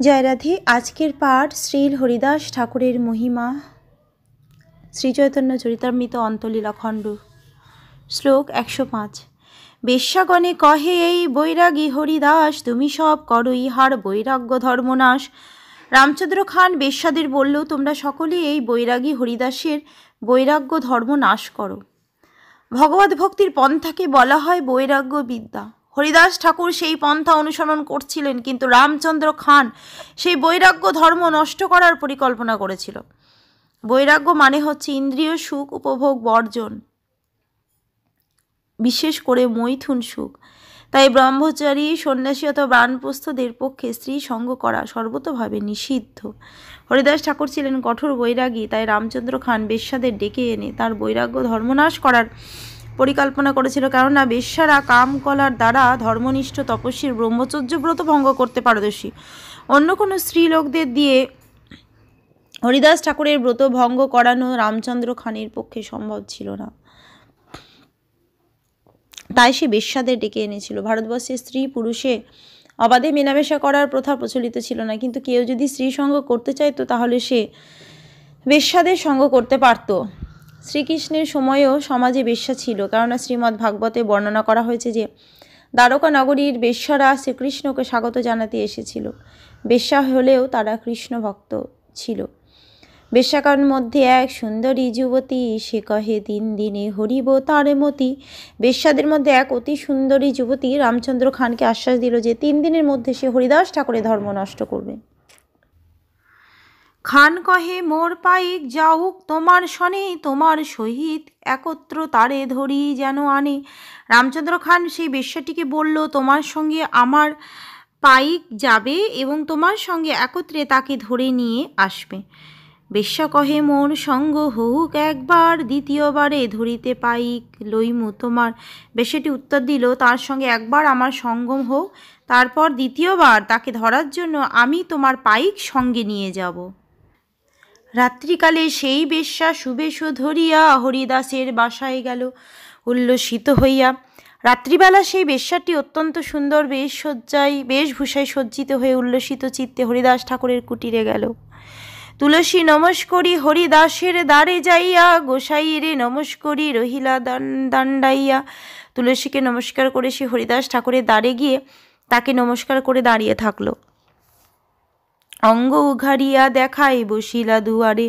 জয় রাধে। আজকের পাঠ শ্রীল হরিদাস ঠাকুরের মহিমা, শ্রীচৈতন্য চরিতামৃত অন্তলীলা খণ্ড, শ্লোক 105। বেশ্যাগণে কহে এই বৈরাগী হরিদাস, তুমি সব করো ইহার বৈরাগ্য ধর্মনাশ। রামচন্দ্র খান বেশ্যাদের বলল, তোমরা সকলে এই বৈরাগী হরিদাসের বৈরাগ্য ধর্ম নাশ করো। ভগবত ভক্তির পন্থাকে বলা হয় বৈরাগ্য বিদ্যা। হরিদাস ঠাকুর সেই পন্থা অনুসরণ করছিলেন, কিন্তু রামচন্দ্র খান সেই বৈরাগ্য ধর্ম নষ্ট করার পরিকল্পনা করেছিল। বৈরাগ্য মানে হচ্ছে ইন্দ্রিয় সুখ উপভোগ বর্জন, বিশেষ করে মৈথুন সুখ। তাই ব্রহ্মচারী, সন্ন্যাসী অথবা বানপ্রস্থদের পক্ষে স্ত্রী সঙ্গ করা সর্বতোভাবে নিষিদ্ধ। হরিদাস ঠাকুর ছিলেন কঠোর বৈরাগী, তাই রামচন্দ্র খান বেশ্যাদের ডেকে এনে তার বৈরাগ্য ধর্মনাশ করার পরিকল্পনা করেছিল। কেননা বেশ্যারা কাম কলার দ্বারা ধর্মনিষ্ঠ তপস্বীর ব্রহ্মচর্য ব্রত ভঙ্গ করতে পারদর্শী। অন্য কোনো স্ত্রীলোকদের দিয়ে হরিদাস ঠাকুরের ব্রত ভঙ্গ করানো রামচন্দ্র খানের পক্ষে সম্ভব ছিল না, তাই সে বেশ্যাদের ডেকে এনেছিল। ভারতবর্ষে স্ত্রী পুরুষে অবাধে মেলামেশা করার প্রথা প্রচলিত ছিল না, কিন্তু কেউ যদি স্ত্রী সঙ্গ করতে চাইতো তাহলে সে বেশ্যাদের সঙ্গ করতে পারত। শ্রীকৃষ্ণের সময়ও সমাজে বেশ্যা ছিল, কেননা শ্রীমদ্ ভাগবতে বর্ণনা করা হয়েছে যে দ্বারকা নগরীর বেশ্যারা শ্রীকৃষ্ণকে স্বাগত জানাতে এসেছিল। বেশ্যা হলেও তারা কৃষ্ণ ভক্ত ছিল। বেশ্যাকার মধ্যে এক সুন্দরী যুবতী, সে কহে 3 দিনে হরিব তার মতি। বেশ্যাদের মধ্যে এক অতি সুন্দরী যুবতী রামচন্দ্র খানকে আশ্বাস দিল যে 3 দিনের মধ্যে সে হরিদাস ঠাকুরের ধর্ম নষ্ট করবে। খান কহে, মোর পাইক যাউক তোমার শনে, তোমার সহিত একত্র তারে ধরি যেন আনে। রামচন্দ্র খান সেই বেশ্যাটিকে বলল, তোমার সঙ্গে আমার পাইক যাবে এবং তোমার সঙ্গে একত্রে তাকে ধরে নিয়ে আসবে। বেশ্যা কহে, মোর সঙ্গ হোক একবার, দ্বিতীয়বারে ধরিতে পাইক লইমু তোমার। বেশ্যাটি উত্তর দিল, তার সঙ্গে একবার আমার সঙ্গম হোক, তারপর দ্বিতীয়বার তাকে ধরার জন্য আমি তোমার পাইক সঙ্গে নিয়ে যাব। রাত্রিকালে সেই বেশ্যা সুবেশ ধরিয়া হরিদাসের বাসায় গেল উল্লসিত হইয়া। রাত্রিবেলা সেই বেশ্যাটি অত্যন্ত সুন্দর বেশভূষায় সজ্জিত হয়ে উল্লসিত চিত্তে হরিদাস ঠাকুরের কুটিরে গেল। তুলসী নমস্করি হরিদাসের দ্বারে যাইয়া, গোসাইরে নমস্করি রহিলা দাণ্ডাইয়া। তুলসীকে নমস্কার করে সে হরিদাস ঠাকুরের দ্বারে গিয়ে তাকে নমস্কার করে দাঁড়িয়ে থাকলো। অঙ্গ উঘাড়িয়া দেখাই বসিলা দুয়ারে,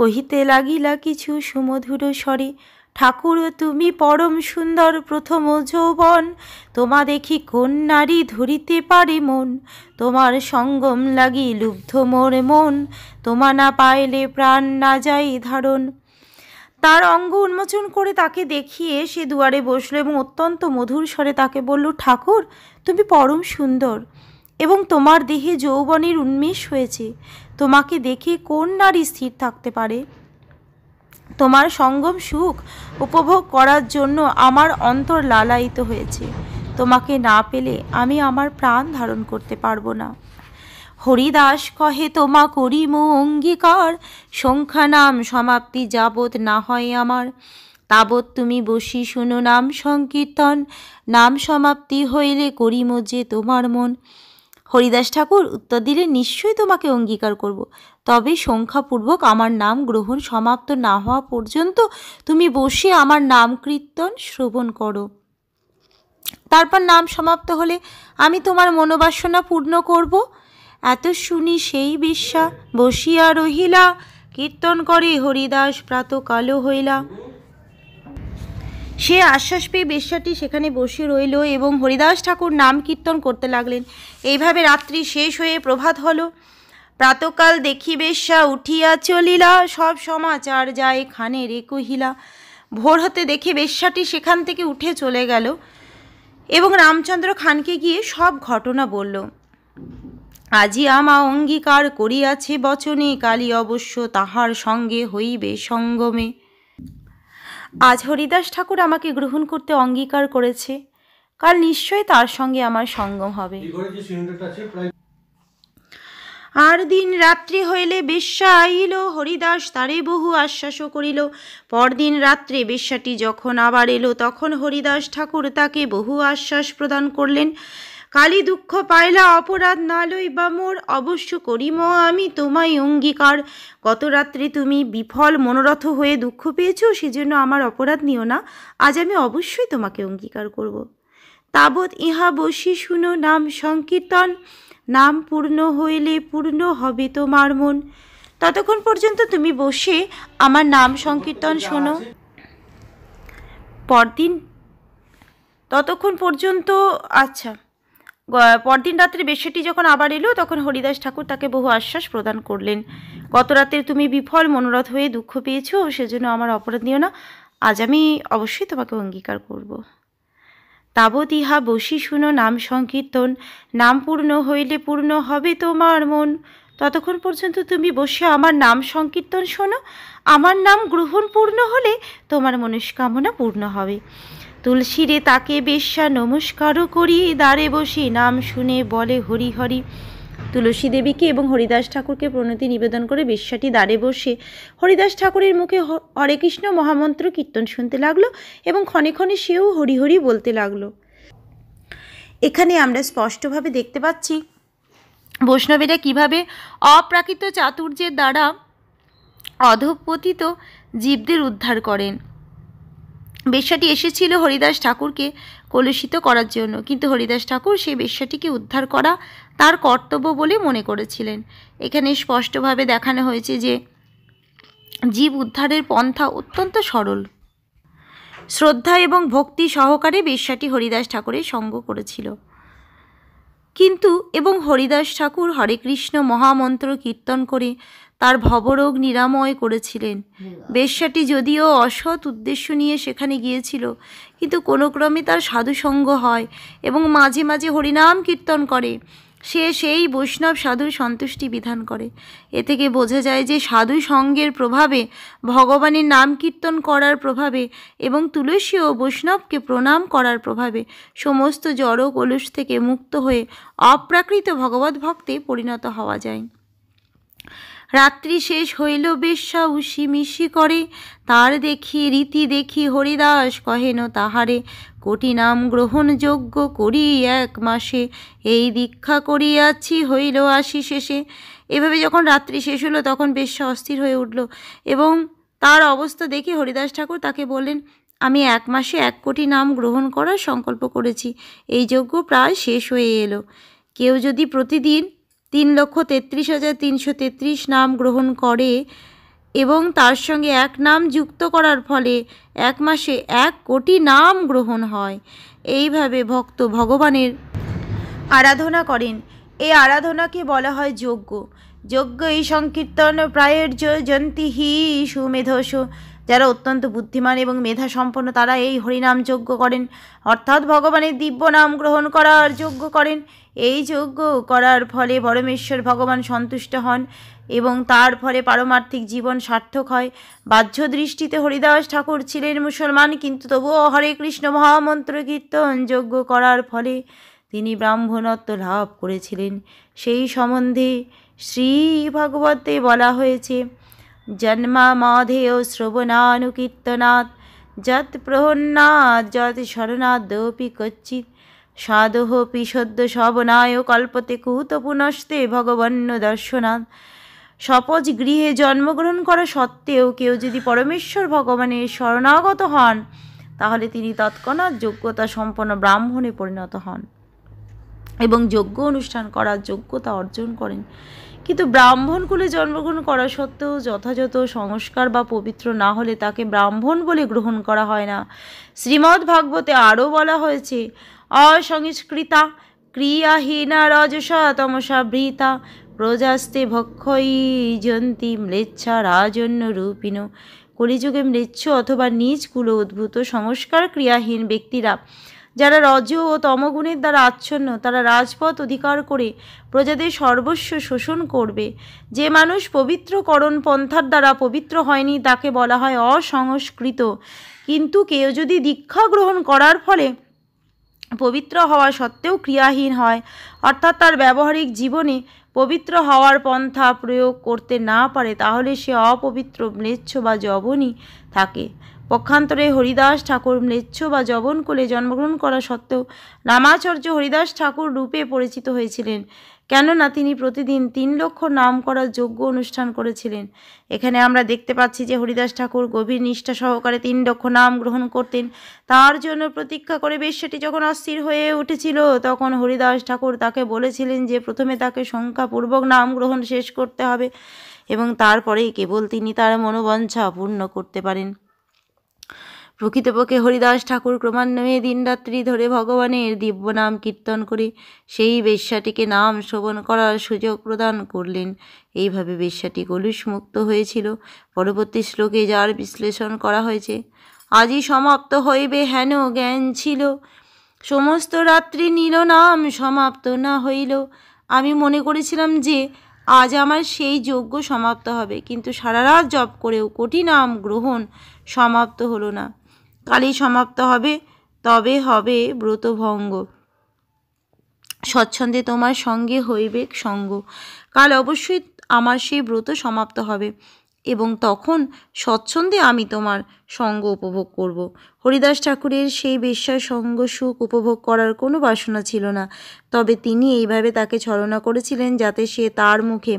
কহিতে লাগিলা কিছু সুমধুর স্বরে। ঠাকুর তুমি পরম সুন্দর প্রথম যৌবন, তোমা দেখি কোন নারী ধরিতে পারে মন। তোমার সঙ্গম লাগি লুব্ধ মোর মন, তোমা না পাইলে প্রাণ না যাই ধারণ। তার অঙ্গ উন্মোচন করে তাকে দেখিয়ে সে দুয়ারে বসলো এবং অত্যন্ত মধুর স্বরে তাকে বলল, ঠাকুর তুমি পরম সুন্দর এবং তোমার দেহে যৌবনের উন্মেষ হয়েছে। তোমাকে দেখে কোন নারী স্থির থাকতে পারে? তোমার সঙ্গম সুখ উপভোগ করার জন্য আমার অন্তর লালায়িত হয়েছে। তোমাকে না পেলে আমি আমার প্রাণ ধারণ করতে পারবো না। হরিদাস কহে, তোমা করিম অঙ্গীকার, সংখ্যা নাম সমাপ্তি যাবৎ না হয় আমার, তাবৎ তুমি বসি শুনো নাম সংকীর্তন, নাম সমাপ্তি হইলে করিম যে তোমার মন। হরিদাস ঠাকুর উত্তর দিলে, নিশ্চয়ই তোমাকে অঙ্গীকার করব, তবে সংখ্যাপূর্বক আমার নাম গ্রহণ সমাপ্ত না হওয়া পর্যন্ত তুমি বসে আমার নাম কীর্তন শ্রবণ করো। তারপর নাম সমাপ্ত হলে আমি তোমার মনোবাসনা পূর্ণ করব। এত শুনি সেই বেশ্যা বসিয়া রহিলা, কীর্তন করে হরিদাস প্রাতকালো হইলা। সে আশ্বাস পেয়ে বেশ্যাটি সেখানে বসে রইল এবং হরিদাস ঠাকুর নাম কীর্তন করতে লাগলেন। এইভাবে রাত্রি শেষ হয়ে প্রভাত হলো। প্রাতকাল দেখি বেশ্যা উঠিয়া চলিলা, সব সমাচার যায় খানে রে কহিলা। ভোর হতে দেখে বেশ্যাটি সেখান থেকে উঠে চলে গেল এবং রামচন্দ্র খানকে গিয়ে সব ঘটনা বলল। আজি আমা অঙ্গীকার করিয়াছে বচনে, কালী অবশ্য তাহার সঙ্গে হইবে সঙ্গমে। আজ হরিদাস ঠাকুর আমাকে গ্রহণ করতে অঙ্গীকার করেছে, কাল নিশ্চয় তার সঙ্গে আমার সঙ্গম হবে। আর দিন রাত্রি হইলে বেশ্যা আইল, হরিদাস তারে বহু আশ্বাসও করিল। পরদিন রাত্রে বেশ্যাটি যখন আবার এলো, তখন হরিদাস ঠাকুর তাকে বহু আশ্বাস প্রদান করলেন। কালী দুঃখ পাইলা অপরাধ না লইবা মোর, অবশ্য করিম আমি তোমায় অঙ্গীকার। গত রাত্রে তুমি বিফল মনোরথ হয়ে দুঃখ পেয়েছো, সেজন্য আমার অপরাধ নিও না, আজ আমি অবশ্যই তোমাকে অঙ্গীকার করব। তাবৎ ইহা বসি শুনো নাম সংকীর্তন, নাম পূর্ণ হইলে পূর্ণ হবে তোমার মন। ততক্ষণ পর্যন্ত তুমি বসে আমার নাম সংকীর্তন শোনো। ততক্ষণ পর্যন্ত পরদিন রাত্রে বেশ্যাটি যখন আবার এলো, তখন হরিদাস ঠাকুর তাকে বহু আশ্বাস প্রদান করলেন। গত রাতে তুমি বিফল মনোরথ হয়ে দুঃখ পেয়েছো, সেজন্য আমার অপরাধ নিও না, আজ আমি অবশ্যই তোমাকে অঙ্গীকার করব। তাবৎ ইহা বসি শুনো নাম সংকীর্তন, নাম পূর্ণ হইলে পূর্ণ হবে তোমার মন। ততক্ষণ পর্যন্ত তুমি বসে আমার নাম সংকীর্তন শোনো, আমার নাম গ্রহণ পূর্ণ হলে তোমার মনস্কামনা পূর্ণ হবে। তুলসীরে তাকে বেশ্যা নমস্কারও করি, দ্বারে বসে নাম শুনে বলে হরি হরি। তুলসী দেবীকে এবং হরিদাস ঠাকুরকে প্রণতি নিবেদন করে বেশ্যাটি দ্বারে বসে হরিদাস ঠাকুরের মুখে হরে কৃষ্ণ মহামন্ত্র কীর্তন শুনতে লাগলো এবং ক্ষণে ক্ষণে সেও হরি হরি বলতে লাগলো। এখানে আমরা স্পষ্টভাবে দেখতে পাচ্ছি বৈষ্ণবেরা কিভাবে অপ্রাকৃত চাতুর্যের দ্বারা অধঃপতিত জীবদের উদ্ধার করেন। বেশ্যাটি এসেছিল হরিদাস ঠাকুরকে কলুষিত করার জন্য, কিন্তু হরিদাস ঠাকুর সেই বেশ্যাটিকে উদ্ধার করা তার কর্তব্য বলে মনে করেছিলেন। এখানে স্পষ্টভাবে দেখানো হয়েছে যে জীব উদ্ধারের পন্থা অত্যন্ত সরল। শ্রদ্ধা এবং ভক্তি সহকারে বেশ্যাটি হরিদাস ঠাকুরের সঙ্গ করেছিল। এবং হরিদাস ঠাকুর হরে কৃষ্ণ মহামন্ত্র কীর্তন করে তার ভবরোগ নিরাময় করেছিলেন। বেশ্যাটি যদিও অসৎ উদ্দেশ্য নিয়ে সেখানে গিয়েছিল, কিন্তু কোনো ক্রমে তার সাধুসঙ্গ হয় এবং মাঝে মাঝে হরিনাম কীর্তন করে। সে সেই বৈষ্ণব সাধুর সন্তুষ্টি বিধান করে। এ থেকে বোঝা যায় যে সাধু সঙ্গের প্রভাবে, ভগবানের নাম কীর্তন করার প্রভাবে এবং তুলসী ও বৈষ্ণবকে প্রণাম করার প্রভাবে সমস্ত জড় কলুষ থেকে মুক্ত হয়ে অপ্রাকৃত ভগবত ভক্তে পরিণত হওয়া যায়। রাত্রি শেষ হইল, বেশ্যা উশি মিশি করে, তার দেখি রীতি দেখি হরিদাস কহেন তাহারে, কোটি নাম গ্রহণ যোগ্য করি 1 মাসে, এই দীক্ষা করিয়াছি হইল আসি শেষে। এভাবে যখন রাত্রি শেষ হলো, তখন বেশ্যা অস্থির হয়ে উঠল এবং তার অবস্থা দেখে হরিদাস ঠাকুর তাকে বললেন, আমি 1 মাসে 1 কোটি নাম গ্রহণ করার সংকল্প করেছি, এই যজ্ঞ প্রায় শেষ হয়ে এলো। কেউ যদি প্রতিদিন 3,33,333 নাম গ্রহণ করে এবং তার সঙ্গে 1 নাম যুক্ত করার ফলে 1 মাসে 1 কোটি নাম গ্রহণ হয়। এইভাবে ভক্ত ভগবানের আরাধনা করেন। এই আরাধনাকে বলা হয় যজ্ঞ। যজ্ঞ এই সংকীর্তন প্রায়র্য জন্তি হি সুমেধস। যারা অত্যন্ত বুদ্ধিমান এবং মেধা সম্পন্ন তারা এই হরিনাম যজ্ঞ করেন, অর্থাৎ ভগবানের দিব্য নাম গ্রহণ করার যজ্ঞ করেন। এই যজ্ঞ করার ফলে পরমেশ্বর ভগবান সন্তুষ্ট হন এবং তার ফলে পারমার্থিক জীবন সার্থক হয়। বাহ্য দৃষ্টিতে হরিদাস ঠাকুর ছিলেন মুসলমান, কিন্তু তবুও হরে কৃষ্ণ মহামন্ত্র কীর্তন যজ্ঞ করার ফলে তিনি ব্রাহ্মণত্ব লাভ করেছিলেন। সেই সম্বন্ধে শ্রী ভাগবতে বলা হয়েছে, জন্মামাধেয় শ্রবণানুকীর্তনাৎ যৎ প্রহন্নাৎ যৎ শরণাদপি কচ্চিৎ সাধোপি সদ্য শ্রবণায় কল্পতে কুত পুনস্তে ভগবন্ন দর্শনাৎ। সপজ গৃহে জন্মগ্রহণ করা সত্ত্বেও কেউ যদি পরমেশ্বর ভগবানের শরণাগত হন, তাহলে তিনি তৎক্ষণাৎ যোগ্যতা সম্পন্ন ব্রাহ্মণে পরিণত হন এবং যজ্ঞ অনুষ্ঠান করার যোগ্যতা অর্জন করেন। কিন্তু ব্রাহ্মণ কুলে জন্মগ্রহণ করা সত্ত্বেও যথাযথ সংস্কার বা পবিত্র না হলে তাকে ব্রাহ্মণ বলে গ্রহণ করা হয় না। শ্রীমদ্ ভাগবতে আরও বলা হয়েছে, অসংস্কৃতা ক্রিয়াহীনা রজসা তমসা বৃতা প্রজাস্তে ভক্ষয়ী জন্তি ম্লেচ্ছা রাজন্য রূপিণ। কলিযুগে ম্লেচ্ছ অথবা নিজ কুল উদ্ভূত সংস্কার ক্রিয়াহীন ব্যক্তিরা, যারা রজ ও তমগুণের দ্বারা আচ্ছন্ন, তারা রাজপথ অধিকার করে প্রজাদের সর্বস্ব শোষণ করবে। যে মানুষ পবিত্রকরণ পন্থার দ্বারা পবিত্র হয়নি তাকে বলা হয় অসংস্কৃত। কিন্তু কেউ যদি দীক্ষা গ্রহণ করার ফলে পবিত্র হওয়া সত্ত্বেও ক্রিয়াহীন হয়, অর্থাৎ তার ব্যবহারিক জীবনে পবিত্র হওয়ার পন্থা প্রয়োগ করতে না পারে, তাহলে সে অপবিত্র ম্লেচ্ছ বা যবনই থাকে। পক্ষান্তরে হরিদাস ঠাকুর ম্লেচ্ছ বা যবন কোলে জন্মগ্রহণ করা সত্ত্বেও রামাচার্য হরিদাস ঠাকুর রূপে পরিচিত হয়েছিলেন, কেননা তিনি প্রতিদিন 3 লক্ষ নাম করার যজ্ঞ অনুষ্ঠান করেছিলেন। এখানে আমরা দেখতে পাচ্ছি যে হরিদাস ঠাকুর গভীর নিষ্ঠা সহকারে 3 লক্ষ নাম গ্রহণ করতেন। তার জন্য প্রতীক্ষা করে বেশ্যাটি যখন অস্থির হয়ে উঠেছিল, তখন হরিদাস ঠাকুর তাকে বলেছিলেন যে প্রথমে তাকে সংখ্যাপূর্বক নাম গ্রহণ শেষ করতে হবে এবং তারপরেই কেবল তিনি তার মনোবাঞ্ছা পূর্ণ করতে পারেন। প্রকৃতপক্ষে হরিদাস ঠাকুর ক্রমান্বয়ে দিনরাত্রি ধরে ভগবানের দিব্য নাম কীর্তন করে সেই বেশ্যাটিকে নাম শ্রবণ করার সুযোগ প্রদান করলেন। এইভাবে বেশ্যাটি কলুষমুক্ত হয়েছিল। পরবর্তী শ্লোকে যার বিশ্লেষণ করা হয়েছে, আজই সমাপ্ত হইবে হেন জ্ঞান ছিল, সমস্ত রাত্রি নীল নাম সমাপ্ত না হইল। আমি মনে করেছিলাম যে আজ আমার সেই যজ্ঞ সমাপ্ত হবে, কিন্তু সারা রাত জপ করেও কোটি নাম গ্রহণ সমাপ্ত হলো না। কালই সমাপ্ত হবে, তবে হবে ব্রতভঙ্গ। স্বচ্ছন্দে তোমার সঙ্গে হইবে সঙ্গ। কাল অবশ্যই আমার সেই ব্রত সমাপ্ত হবে এবং তখন স্বচ্ছন্দে আমি তোমার সঙ্গ উপভোগ করব। হরিদাস ঠাকুরের সেই বেশ্যার সঙ্গ সুখ উপভোগ করার কোনো বাসনা ছিল না, তবে তিনি এইভাবে তাকে ছলনা করেছিলেন যাতে সে তার মুখে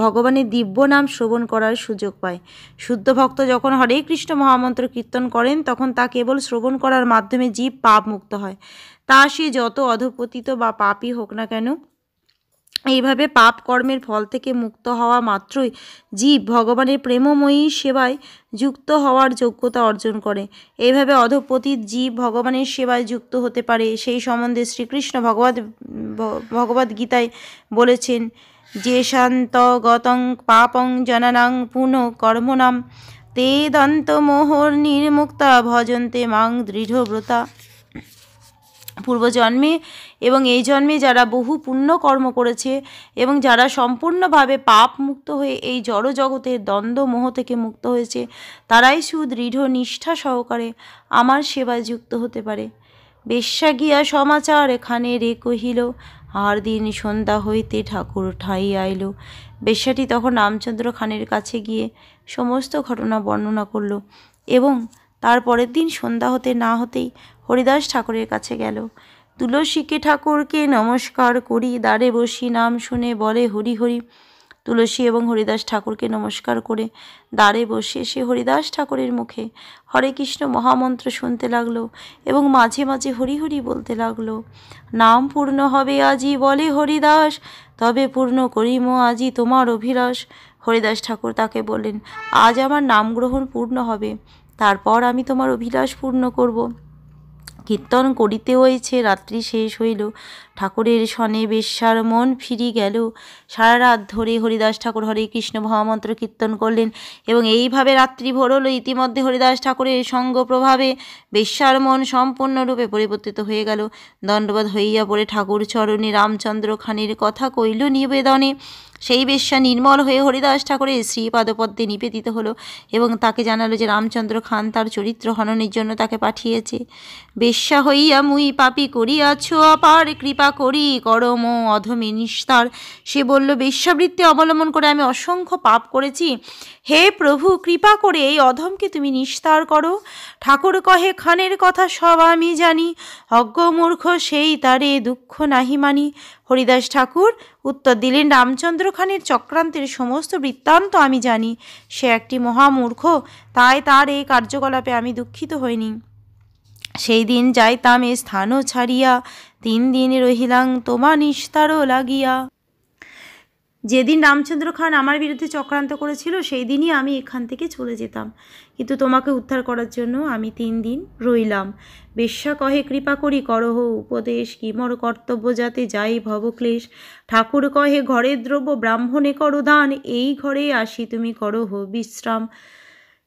ভগবানের দিব্য নাম শ্রবণ করার সুযোগ পায়। শুদ্ধ ভক্ত যখন হরে কৃষ্ণ মহামন্ত্র কীর্তন করেন, তখন তা কেবল শ্রবণ করার মাধ্যমে জীব পাপ মুক্ত হয়, তা সে যত অধঃপতিত বা পাপী হোক না কেন। এইভাবে পাপ কর্মের ফল থেকে মুক্ত হওয়া মাত্রই জীব ভগবানের প্রেমময়ী সেবায় যুক্ত হওয়ার যোগ্যতা অর্জন করে। এইভাবে অধঃপতিত জীব ভগবানের সেবায় যুক্ত হতে পারে। সেই সম্বন্ধে শ্রীকৃষ্ণ ভগবদ্গীতায় বলেছেন, যে শান্ত গতং পাপং জনানাং পুনঃ কর্মণাম তে দন্ত মোহর নির্মুক্তা ভজন্তে মাং দৃঢ়ব্রতা। পূর্বজন্মে এবং এই জন্মে যারা বহু পুণ্য কর্ম করেছে এবং যারা সম্পূর্ণভাবে পাপ মুক্ত হয়ে এই জড় জগতের দ্বন্দ্ব মোহ থেকে মুক্ত হয়েছে, তারাই সুদৃঢ় নিষ্ঠা সহকারে আমার সেবায় যুক্ত হতে পারে। বেশ্যা গিয়া সমাচার এখানে রে কহিল, আর দিন সন্ধ্যা হইতে ঠাকুর ঠাই আইল। বেশ্যাটি তখন রামচন্দ্র খানের কাছে গিয়ে সমস্ত ঘটনা বর্ণনা করল এবং তার পরের দিন সন্ধ্যা হতে না হতেই হরিদাস ঠাকুরের কাছে গেল। তুলসীকে ঠাকুরকে নমস্কার করি, দ্বারে বসি নাম শুনে বলে হরি হরি। তুলসী এবং হরিদাস ঠাকুরকে নমস্কার করে দ্বারে বসে সে হরিদাস ঠাকুরের মুখে হরে কৃষ্ণ মহামন্ত্র শুনতে লাগলো এবং মাঝে মাঝে হরি হরি বলতে লাগলো। নাম পূর্ণ হবে আজি বলে হরিদাস, তবে পূর্ণ করিম আজি তোমার অভিলাষ। হরিদাস ঠাকুর তাকে বললেন, আজ আমার নাম গ্রহণ পূর্ণ হবে, তারপর আমি তোমার অভিলাষ পূর্ণ করব। কীর্তন করিতে হয়েছে রাত্রি শেষ হইল, ঠাকুরের শনে বেশ্যার মন ফিরি গেল। সারা রাত ধরে হরিদাস ঠাকুর হরে কৃষ্ণ মহামন্ত্র কীর্তন করলেন এবং এইভাবে রাত্রি ভোর হল। ইতিমধ্যে হরিদাস ঠাকুরের সঙ্গ প্রভাবে বেশ্যার মন সম্পূর্ণরূপে পরিবর্তিত হয়ে গেল। দণ্ডবোধ হইয়া পড়ে ঠাকুর চরণে রামচন্দ্র খানির কথা কইল নিবেদনে। সেই বেশ্যা নির্মল হয়ে হরিদাস ঠাকুরের শ্রীপাদপদ্মে নিবেদিত হলো এবং তাকে জানালো যে রামচন্দ্র খান তার চরিত্র হননের জন্য তাকে পাঠিয়েছে। বেশ্যা হইয়া মুই পাপী করিয়াছ অপার, কৃপা করি করম অধমে নিস্তার। সে বলল, বেশ্যাবৃত্তি অবলম্বন করে আমি অসংখ্য পাপ করেছি, হে প্রভু কৃপা করে এই অধমকে তুমি নিস্তার করো। ঠাকুর কহে, খানের কথা সব আমি জানি, অজ্ঞ মূর্খ সেই তারে দুঃখ নাহি মানি। হরিদাস ঠাকুর উত্তর দিলেন, রামচন্দ্র খানের চক্রান্তের সমস্ত বৃত্তান্ত আমি জানি। সে একটি মহামূর্খ, তাই তার এই কার্যকলাপে আমি দুঃখিত হইনি। সেই দিন যাইতাম এ স্থানও ছাড়িয়া, 3 দিন রহিলাম তোমা নিস্তারও লাগিয়া। যেদিন রামচন্দ্র খান আমার বিরুদ্ধে চক্রান্ত করেছিল সেই দিনই আমি এখান থেকে চলে যেতাম, কিন্তু তোমাকে উদ্ধার করার জন্য আমি 3 দিন রইলাম। বেশ্যা কহে, কৃপা করি করহ উপদেশ, কি মোর কর্তব্য যাতে যাই ভবক্লেশ। ঠাকুর কহে, ঘরের দ্রব্য ব্রাহ্মণে করো দান, এই ঘরে আসি তুমি করহ বিশ্রাম।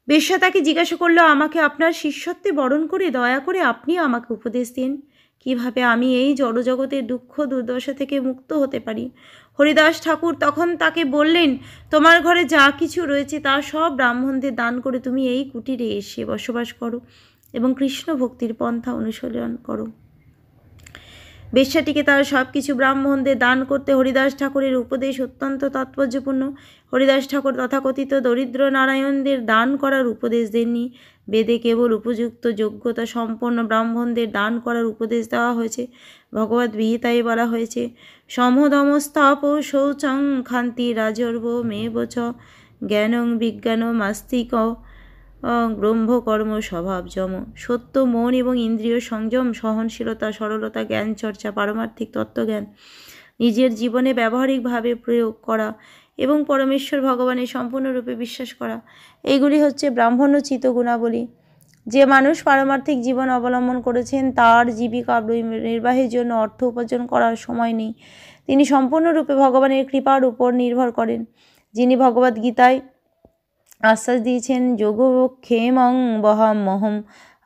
বেশ্যা তাকে জিজ্ঞাসা করলো, আমাকে আপনার শিষ্যত্বে বরণ করে দয়া করে আপনি আমাকে উপদেশ দিন, কিভাবে আমি এই জড়জগতের দুঃখ দুর্দশা থেকে মুক্ত হতে পারি। হরিদাস ঠাকুর তখন তাকে বললেন, তোমার ঘরে যা কিছু রয়েছে তা সব ব্রাহ্মণদের দান করে তুমি এই কুটিরে এসে বসবাস করো এবং কৃষ্ণ ভক্তির পন্থা অনুসরণ করো। বেশ্যাটিকে তার সব কিছু ব্রাহ্মণদের দান করতে হরিদাস ঠাকুরের উপদেশ অত্যন্ত তাৎপর্যপূর্ণ। হরিদাস ঠাকুর তথাকথিত দরিদ্র নারায়ণদের দান করার উপদেশ দেননি, বেদে কেবল উপযুক্ত যোগ্যতা সম্পন্ন ব্রাহ্মণদের দান করার উপদেশ দেওয়া হয়েছে। ভগবদ্ গীতায় বলা হয়েছে, সমদমস্তাপ শৌচং ক্ষান্তি রাজর্ব মেব চ জ্ঞানং বিজ্ঞানমাস্তিক ব্রহ্মকর্ম স্বভাবজম। সত্য, মন এবং ইন্দ্রিয় সংযম, সহনশীলতা, সরলতা, জ্ঞান চর্চা, পারমার্থিক তত্ত্বজ্ঞান নিজের জীবনে ব্যবহারিকভাবে প্রয়োগ করা এবং পরমেশ্বর ভগবানের সম্পূর্ণরূপে বিশ্বাস করা, এগুলি হচ্ছে ব্রাহ্মণোচিত গুণাবলী। যে মানুষ পারমার্থিক জীবন অবলম্বন করেছেন তার জীবিকা নির্বাহের জন্য অর্থ উপার্জন করার সময় নেই। তিনি সম্পূর্ণরূপে ভগবানের কৃপার উপর নির্ভর করেন, যিনি ভগবদ্ গীতায় আশ্বাস দিয়েছেন, যোগক্ষেমং বহাম্যহম,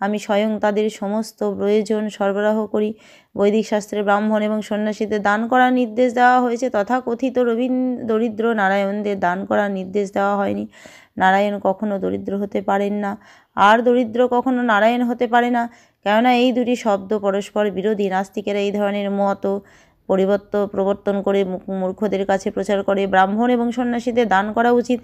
আমি স্বয়ং তাদের সমস্ত প্রয়োজন সরবরাহ করি। বৈদিক শাস্ত্রে ব্রাহ্মণ এবং সন্ন্যাসীদের দান করার নির্দেশ দেওয়া হয়েছে, তথাকথিত দরিদ্র নারায়ণদের দান করার নির্দেশ দেওয়া হয়নি। নারায়ণ কখনো দরিদ্র হতে পারেন না, আর দরিদ্র কখনো নারায়ণ হতে পারে না, কেননা এই দুটি শব্দ পরস্পর বিরোধী। নাস্তিকেরা এই ধরনের মত প্রবর্তন করে মূর্খদের কাছে প্রচার করে ব্রাহ্মণ এবং সন্ন্যাসীদের দান করা উচিত,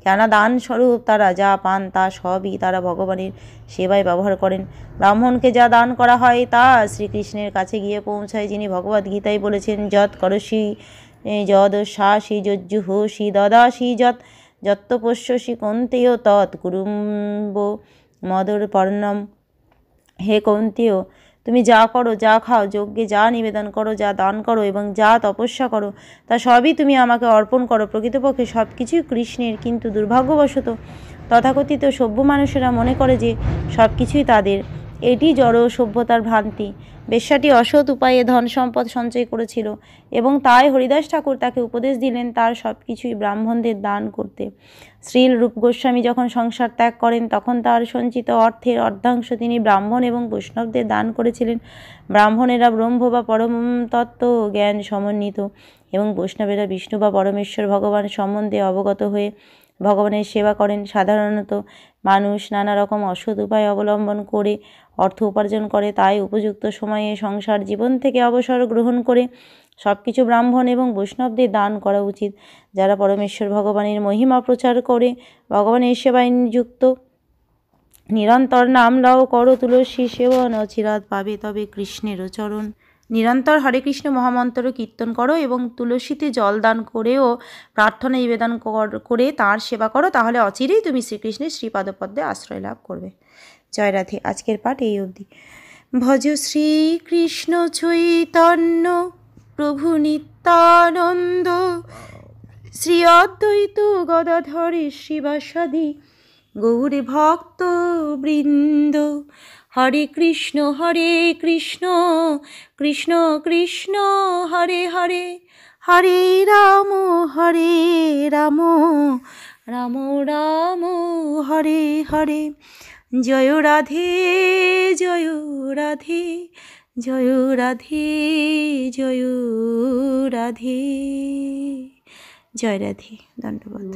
কেননা দান স্বরূপ তারা যা পান তা সবই তারা ভগবানের সেবায় ব্যবহার করেন। ব্রাহ্মণকে যা দান করা হয় তা শ্রীকৃষ্ণের কাছে গিয়ে পৌঁছায়, যিনি ভগবদ্ গীতায় বলেছেন, যৎ করসি যদশাসি যজ্জুহোষি দদাসি যত্তপস্যসি কৌন্তেয় তৎ কুরুম্ব মদর্পর্ণম। হে কৌন্তেয়, তুমি যা করো, যা খাও, যজ্ঞে যা নিবেদন করো, যা দান করো এবং যা তপস্যা করো, তা সবই তুমি আমাকে অর্পণ করো। প্রকৃতপক্ষে সব কিছুই কৃষ্ণের, কিন্তু দুর্ভাগ্যবশত তথাকথিত সভ্য মানুষেরা মনে করে যে সব কিছুই তাদের। এটি জড় সভ্যতার ভ্রান্তি। বেশ্যাটি অসৎ উপায়ে ধন সম্পদ সঞ্চয় করেছিল এবং তাই হরিদাস ঠাকুর তাকে উপদেশ দিলেন তার সব কিছুই ব্রাহ্মণদের দান করতে। শ্রীল রূপ গোস্বামী যখন সংসার ত্যাগ করেন তখন তার সঞ্চিত অর্থের অর্ধাংশ তিনি ব্রাহ্মণ এবং বৈষ্ণবদের দান করেছিলেন। ব্রাহ্মণেরা ব্রহ্ম বা পরম তত্ত্ব জ্ঞান সমন্বিত এবং বৈষ্ণবেরা বিষ্ণু বা পরমেশ্বর ভগবান সম্বন্ধে অবগত হয়ে ভগবানের সেবা করেন। সাধারণত মানুষ নানা রকম অসৎ উপায় অবলম্বন করে অর্থ উপার্জন করে, তাই উপযুক্ত সময়ে সংসার জীবন থেকে অবসর গ্রহণ করে সব কিছু ব্রাহ্মণ এবং বৈষ্ণবদের দান করা উচিত। যারা পরমেশ্বর ভগবানের মহিমা প্রচার করে ভগবানের সেবায় নিযুক্ত, নিরন্তর নাম লও করো তুলসী সেবন, অচিরাত পাবে তবে কৃষ্ণেরও চরণ। নিরন্তর হরে কৃষ্ণ মহামন্ত্র কীর্তন করো এবং তুলসীতে জল দান করেও প্রার্থনা নিবেদন করে তাঁর সেবা করো, তাহলে অচিরেই তুমি শ্রীকৃষ্ণের শ্রীপাদপদ্মে আশ্রয় লাভ করবে। জয় রাধে। আজকের পাঠ এই অবধি। ভজ শ্রীকৃষ্ণ চৈতন্য প্রভু নিত্যানন্দ, শ্রী অদ্বৈত গদাধরে শিবাসাদি গৌরে ভক্ত বৃন্দ। হরে কৃষ্ণ কৃষ্ণ কৃষ্ণ হরে হরে, হরে রাম রাম রাম হরে হরে। জয় রাধে জয় রাধে জয় রাধে জয় রাধে। জয় রাধে। ধন্যবাদ।